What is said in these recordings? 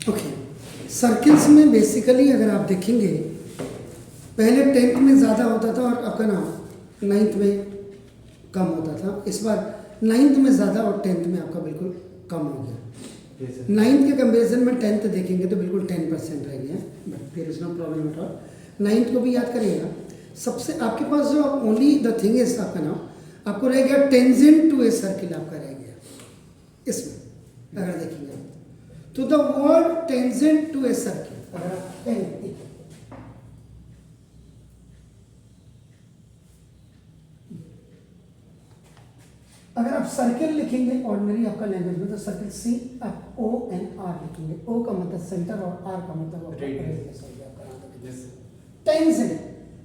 Okay, circles में basically अगर आप देखेंगे पहले 10th में ज़्यादा होता था और आपका नाम 9th में कम होता था। इस बार 9th में ज़्यादा और 10th में आपका बिल्कुल कम हो गया। 9th के कंपेरिजन में 10th देखेंगे तो बिल्कुल 10% रह गया, but there is no problem at all. 9th को भी याद करिएगा। सबसे आपके पास जो ओनली द थिंग इज आपका नाम आपको रह गया टेंजेंट टू ए सर्किल आपका रह गया इसमें अगर देखेंगे तो the word tangent to a circle अगर आप अगर आप सर्किल लिखेंगे ऑर्डिनरी आपका लैंग्वेज में तो सर्किल सी आप ओ एन आर लिखेंगे। ओ का मतलब सेंटर और आर का मतलब tangent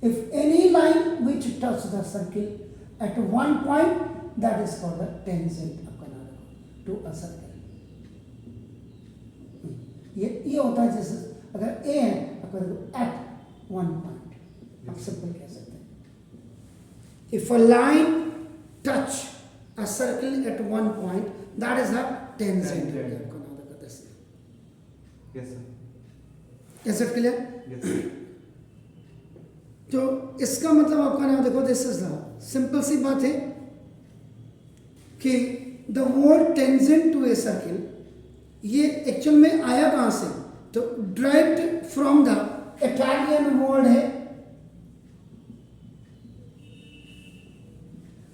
if any line which touch the circle eight one point that is called the tangent आपका नाम टू अ सर्किल। ये होता है जैसे अगर ए है आपका एट वन पॉइंट आप सिंपल कह सकते हैं। If a line touch a circle at one point that is a tangent आपको नाम बताते हैं। Yes sir. Is it clear? Yes sir. तो इसका मतलब आपका नाम देखो दिस इज द सिंपल सी बात है कि the word tangent to a circle ये एक्चुअल में आया कहाँ से तो derived from the Italian word है।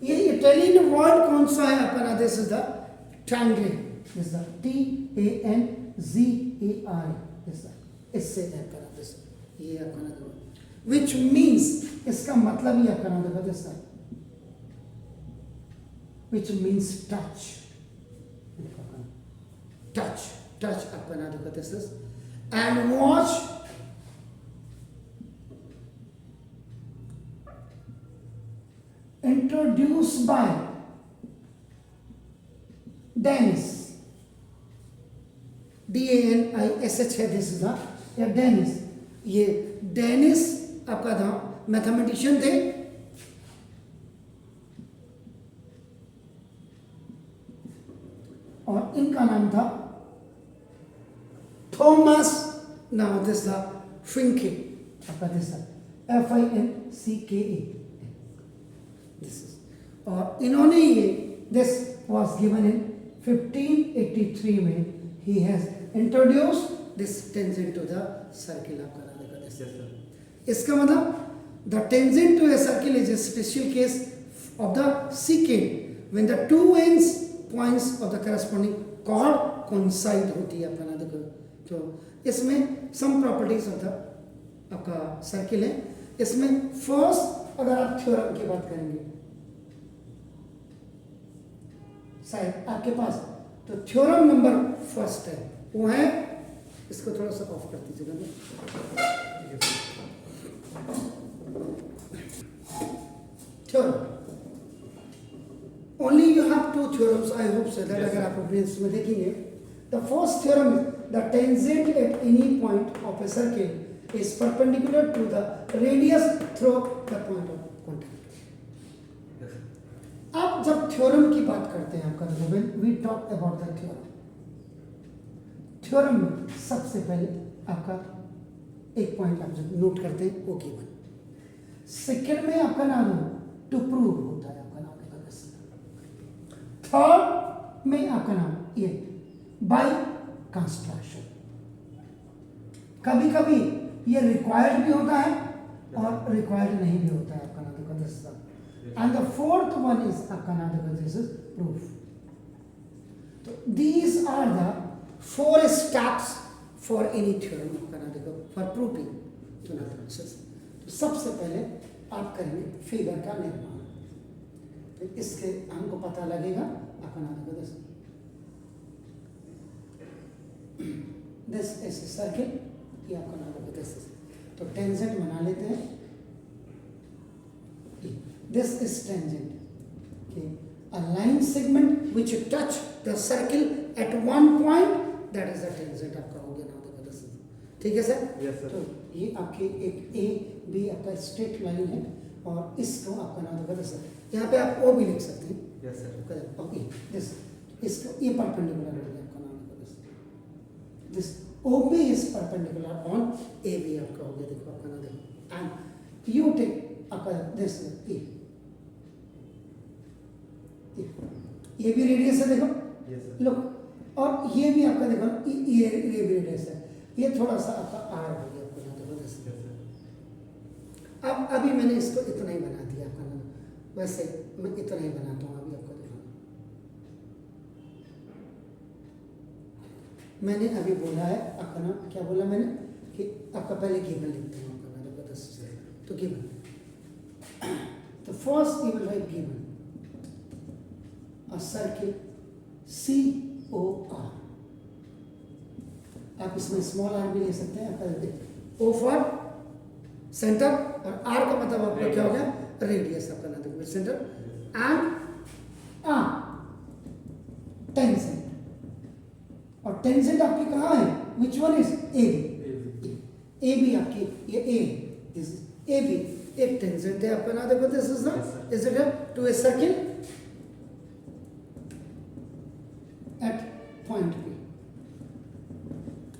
ये इटालियन वर्ड कौन सा है आपका this is the triangle is the TANGER इससे आपका दिस ये आपका नाम व्हिच मींस इसका मतलब ही आपका नाम देखो this which means touch touch touch आपका नाम देखो this is and watch introduced by Danish DANISH है दिस इज या डेनिस। ये डेनिस आपका था मैथमेटिशियन थे और इनका नाम था थॉमस नाउ दिस था फिंके आपका दिस था FINCKE और इन्होंने ये दिस वॉज गिवन इन 1583 में ही has introduce this tangent to the circle आपका नाम देखा दिस। इसका मतलब the tangent to a circle is a special case of the secant when the two ends points of the corresponding chord coincide होती है आपका नाम देखो। तो इसमें सम प्रॉपर्टीज ऑफ द आपका सर्किल है। इसमें फर्स्ट अगर आप थ्योरम की बात करेंगे शायद आपके पास तो थ्योरम नंबर फर्स्ट है वो है इसको थोड़ा सा ऑफ कर दीजिएगा theorem only you have two theorems I hope so that अगर आप अपने इसमें देखेंगे the first theorem the tangent at any point of a circle is perpendicular to the radius through the point of contact. आप जब theorem की बात करते हैं आपका when we talk about the theorem theorem में सबसे पहले आपका एक पॉइंट आप जब नोट करते हैं वो गिवन। सेकंड में आपका नाम टू प्रूव होता है आपका नाम थर्ड में आपका नाम ये बाय कंस्ट्रक्शन। कभी कभी ये रिक्वायर्ड भी होता है और रिक्वायर्ड नहीं भी होता है आपका नाम and the fourth one is Akanada, this is proof. So these are the four steps for any theorem Akanada for proving to analysis. तो सबसे पहले आप करेंगे फिगर का निर्माण तो इसके हमको पता लगेगा Akanada this is a circle ये Akanada this is तो टेंजेंट बना लेते हैं। This is tangent. Okay. A line segment which touch the circle at one point that is the tangent आपका हो गया ना देखो this ठीक है सर? Yes sir. तो ये आपके एक A B आपका स्ट्रेट लाइन है और इसको आपका नाम देखो सर यहाँ पे आप O भी लिख सकते हैं। Yes sir. ओके दिस इसको ये परपेंडिकुलर हो गया आपका नाम देखो this O B is perpendicular on A B आपका हो गया, देखो आपका ना, देखो एंड यू टेक आपका दिस ए, ये भी रेडियस है देखो, लो, और ये भी आपका देखो ये भी रेडियस है, ये थोड़ा सा आपका आर हो गया आपको ना, देखो दिस। अब अभी मैंने इसको इतना ही बना दिया आपका ना, वैसे मैं इतना ही बनाता हूँ अभी आपको दिखाना। मैंने अभी बोला है आपका ना, क्या बोला मैंने कि आपका पहले गिवन लिखते हैं आपका ना, देखो 10 तो गिवन, तो first you will write given a circle COR, आप इसमें स्मॉल आर भी ले सकते हैं, आपका O फॉर सेंटर और R का मतलब आपका क्या हो गया, रेडियस आपका ना, देखो सेंटर एंड टेंजेंट, और टेंजेंट आपकी कहाँ है, which one is A B आपकी, ये A this is A B, एक टेंजेंट है आपका ना, देखो this is the is it to a circle at point P,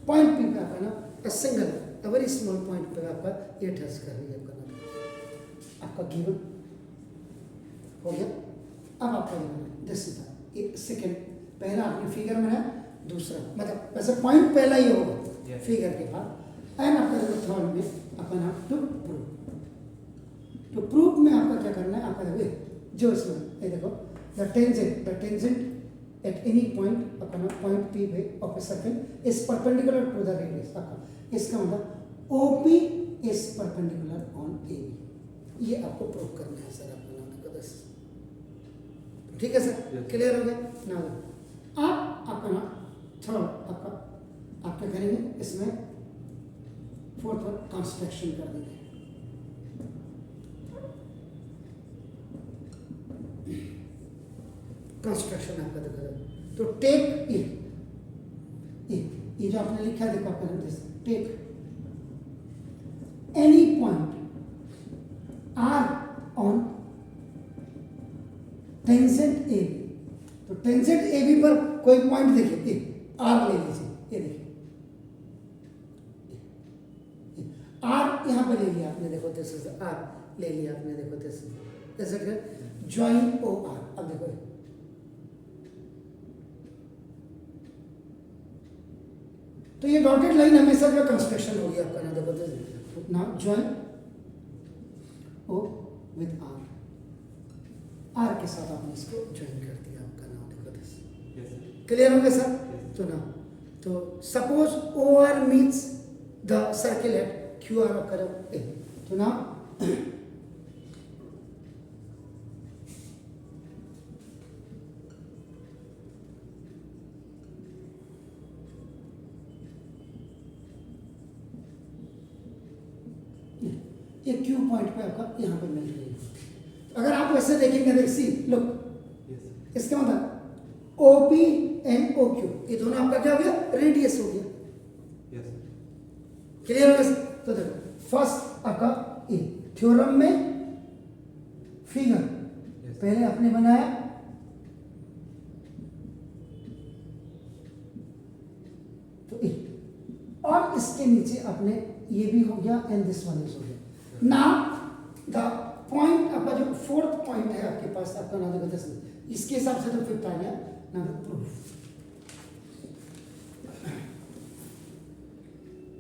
point P पे आपका ना a single a very small point पे आपका ये टच कर रही है आपका ना, आपका गिवन हो गया। अब आपका गिवन दिस इज सेकंड, पहला आपने फिगर में है, दूसरा मतलब वैसे पॉइंट पहला ही होगा फिगर के बाद, एंड आपका देखो थर्ड में आपका नाम टू प्रूव, तो प्रूफ में आपका क्या करना है, आपका देखो जो इसमें ये देखो the tangent at any point अपना point P पे of a circle is perpendicular to the radius, आपका इसका मतलब OP is perpendicular on AB, ये आपको प्रूव करना है सर आपका नाम देखो 10, ठीक है सर, क्लियर हो गया ना। आप आपका ना थर्ड आपका आप क्या करेंगे, इसमें फोर्थ पर कंस्ट्रक्शन कर देंगे, कंस्ट्रक्शन आपका देखो, तो टेक ये जो आपने लिखा है देखो आपका take any point R on tangent A B, तो टेंजेंट ए बी पर कोई पॉइंट देखिए आर ले लीजिए, ये देखिए आर यहाँ पर ले लिया आपने, देखो दिस इज आर ले लिया आपने, देखो this is join O R, अब देखो तो ये डॉटेड लाइन हमेशा जो कंस्ट्रक्शन होगी आपका ना, देखो ना ज्वाइन ओ विद आर के साथ आपने इसको ज्वाइन कर दिया आपका नाम, देखो दिस क्लियर हो गया सर। तो ना तो suppose O R means the circle at Q R करो ए, तो ना ये क्यू पॉइंट पे आपका यहाँ पे मिल रही है। अगर आप वैसे देखेंगे देख सी लुक, इसका मतलब O P and O Q ये दोनों आपका क्या हो गया, रेडियस हो गया, क्लियर हो गया। तो देखो फर्स्ट आपका ए थ्योरम में फिगर पहले आपने बनाया, तो ए और इसके नीचे आपने ये भी हो गया एंड दिस वन इज हो गया। नाउ द पॉइंट आपका जो फोर्थ पॉइंट है आपके पास आपका नाम देखो 10, इसके हिसाब से तो फिफ्थ आ गया ना प्रूफ,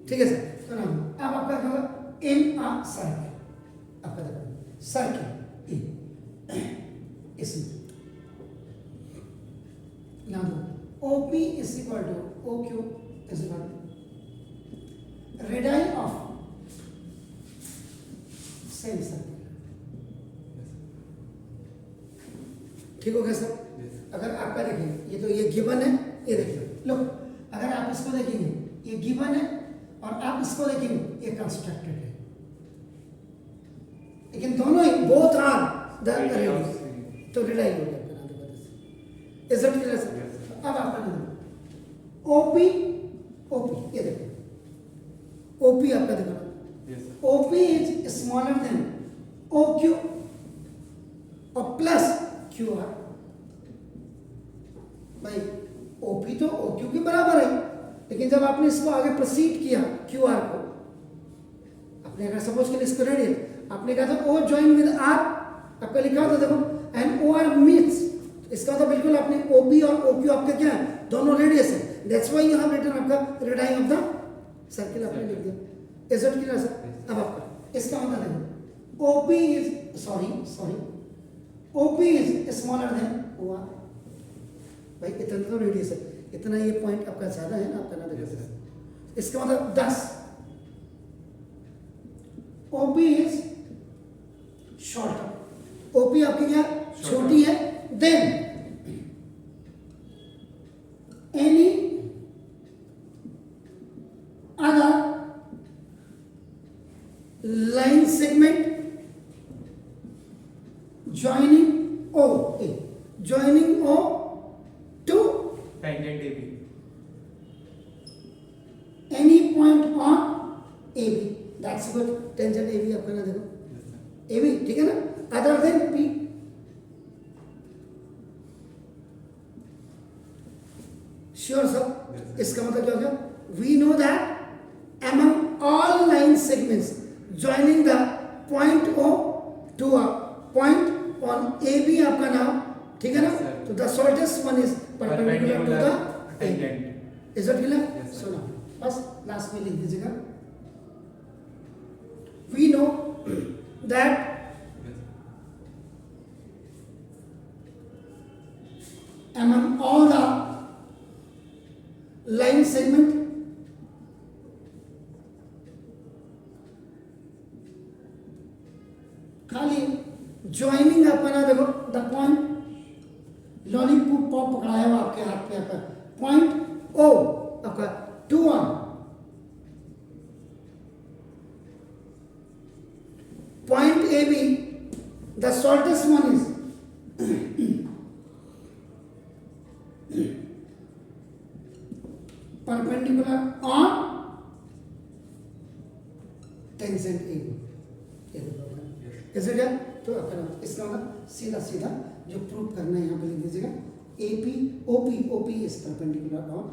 ठीक है सर। तो नाम अब आपका क्या होगा, इन आ सर्किल, आपका देखो सर्किल इन इसमें नाम OP is equal to OQ is equal to radius of same circle, ठीक हो गया सर। अगर आपका देखेंगे ये तो ये गिवन है, ये देखिए लो, अगर आप इसको देखेंगे ये गिवन है और आप इसको देखेंगे ये कंस्ट्रक्टेड है, लेकिन दोनों ही बोथ आर द रेडियस, तो रेडियस हो गया अपना देखो इज इट क्लियर सर। अब आपका नाम ओपी ओपी ये देखो ओपी आपका देखो OP is smaller than OQ और प्लस QR, भाई OP तो OQ के बराबर है, लेकिन जब आपने इसको आगे प्रोसीड किया QR को, आपने अगर सपोज के लिए इसको रेडियल आपने कहा था O ज्वाइन विद R, आपका लिखा होता देखो, एंड OR मीट्स, इसका मतलब बिल्कुल आपने OB और OQ आपके क्या है, दोनों रेडियस है, that's why you have written आपका रेडियस ऑफ द सर्किल आपने लिख दिया। Is it clear sir? अब आपका इसका मतलब देखो OP is sorry OP is smaller than OR, भाई इतना तो रेडियस है, इतना ये पॉइंट आपका ज्यादा है ना, आपका ना देखो, इसका मतलब 10, OP इज शॉर्टर, OP आपकी क्या छोटी है, then any other line segment joining O to tangent AB. any point on AB, that's good, tangent AB आपका ना देखो, AB ठीक है ना, other than P, sure sir, इसका मतलब क्या हो गया, we know that among all line segments joining the point O to a point on AB आपका नाम ठीक है ना, तो the shortest one is perpendicular to the tangent. is that clear? Yes, sir. सुनो बस लास्ट में लिख दीजिएगा, we know that among all the line segment खाली ज्वाइनिंग आपका ना देखो, द पॉइंट लॉलीपॉप पॉप पकड़ाया हुआ आपके हाथ पे, आपका पॉइंट O आपका 2 1 point AB, the shortest one is perpendicular on tangent AB, इसे क्या, तो अपना इसका मतलब सीधा सीधा जो प्रूव करना है यहाँ पे लिख दीजिएगा, OP इज परपेंडिकुलर ऑन,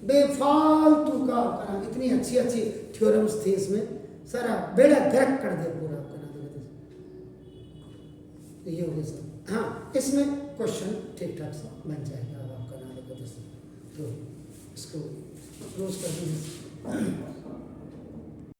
बेफालतू का आपका इतनी अच्छी अच्छी थ्योरम्स थी इसमें, सारा बेड़ा गर्क कर दिया पूरा आपका ना, तो ये हो गया सर। हाँ इसमें क्वेश्चन ठीक ठाक सा बन जाएगा, अब आपका नाम देखो, तो इसको क्लोज कर दीजिए।